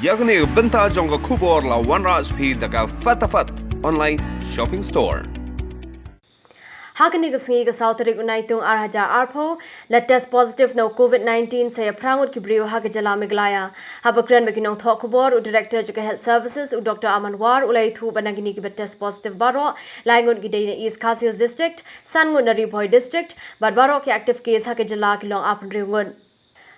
Yagni benta jonga kubor la one raspi daga fatafat online shopping store. Hakani gasngi ga Sautrik unaitung arhaja arpo latest positive no COVID-19 say a prangut kibriu hagajala miglaya habakran beginong thokubor u director juka health services u Dr. Amanwar ulai thu banagini ki test positive baro langun ki dei East Khasi district sangun nari boy district but baro ki active case hagajala ki long apun riungun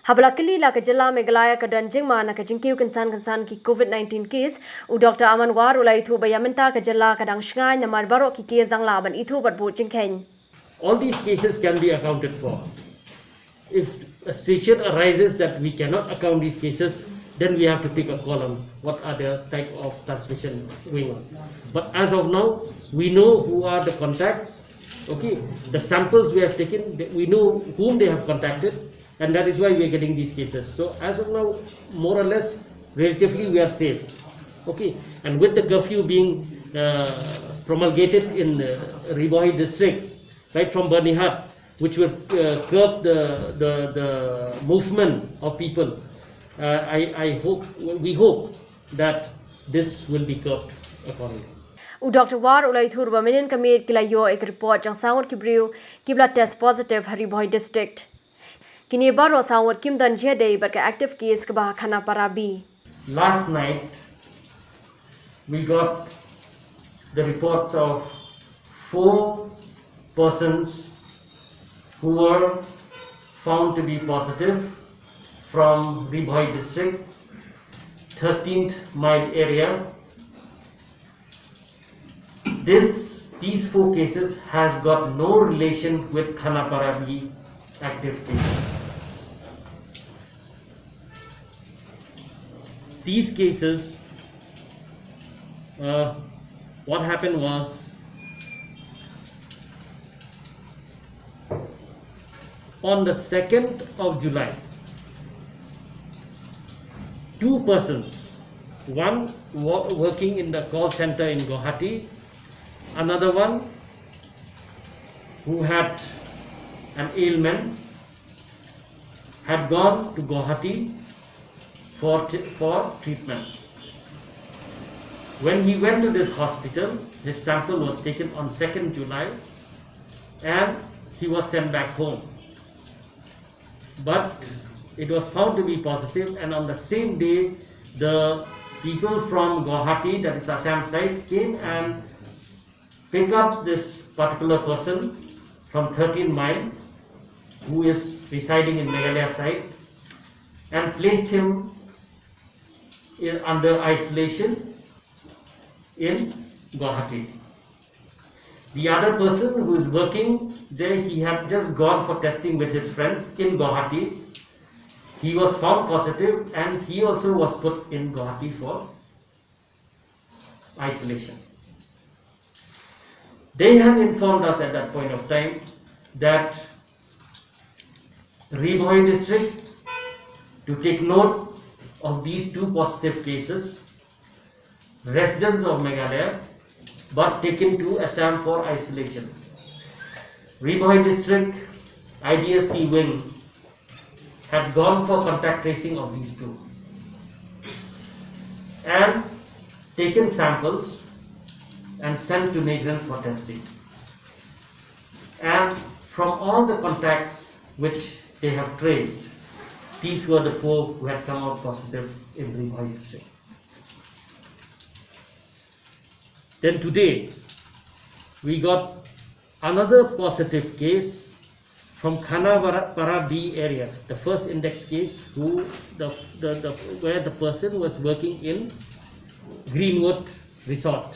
Hablakili la kajala megalaya kadanjing mana kajingkiu kansan ki COVID-19 case u Dr. Amanwar ulai thu bayaminta kajala kadang Shngain namar baro ki case ang laban itu bat bu jingkhen. All these cases can be accounted for. If a situation arises that we cannot account these cases, then we have to take a call on what are the type of transmission going on. But as of now, we know who are the contacts. Okay, the samples we have taken, we know whom they have contacted. And that is why we are getting these cases. So as of now, more or less, relatively we are safe. Okay, and with the curfew being promulgated in Riboi district, right from Bernihat, which will curb the movement of people, we hope that this will be curbed accordingly. Dr. War ulai thur baminin kamir kilayo ek report jang sangot kibriu kibla test positive Hariboi district. Kini baro sawat kim dan jede barka active case ke bah khana parabi. Last night we got the reports of 4 persons who were found to be positive from Riboi district, 13th mile area. These 4 cases has got no relation with Khana Parabi active cases. These cases, what happened was, on the 2nd of July, 2 persons, one working in the call center in Guwahati, another one who had an ailment, had gone to Guwahati for treatment. When he went to this hospital, his sample was taken on 2nd July and he was sent back home. But it was found to be positive, and on the same day, the people from Guwahati, that is Assam side, came and picked up this particular person from 13 mile who is residing in Meghalaya side and placed him under isolation in Guwahati. The other person who is working there, he had just gone for testing with his friends in Guwahati. He was found positive and he also was put in Guwahati for isolation. They had informed us at that point of time that Riboi district to take note of these 2 positive cases, residents of Meghalaya, but taken to Assam for isolation. Riboi district IDSP wing had gone for contact tracing of these 2 and taken samples and sent to Negran for testing. And from all the contacts which they have traced, these were the 4 who had come out positive in Riboi district. Then today, we got another positive case from Khana Parabi area, the first index case, where the person was working in Greenwood Resort.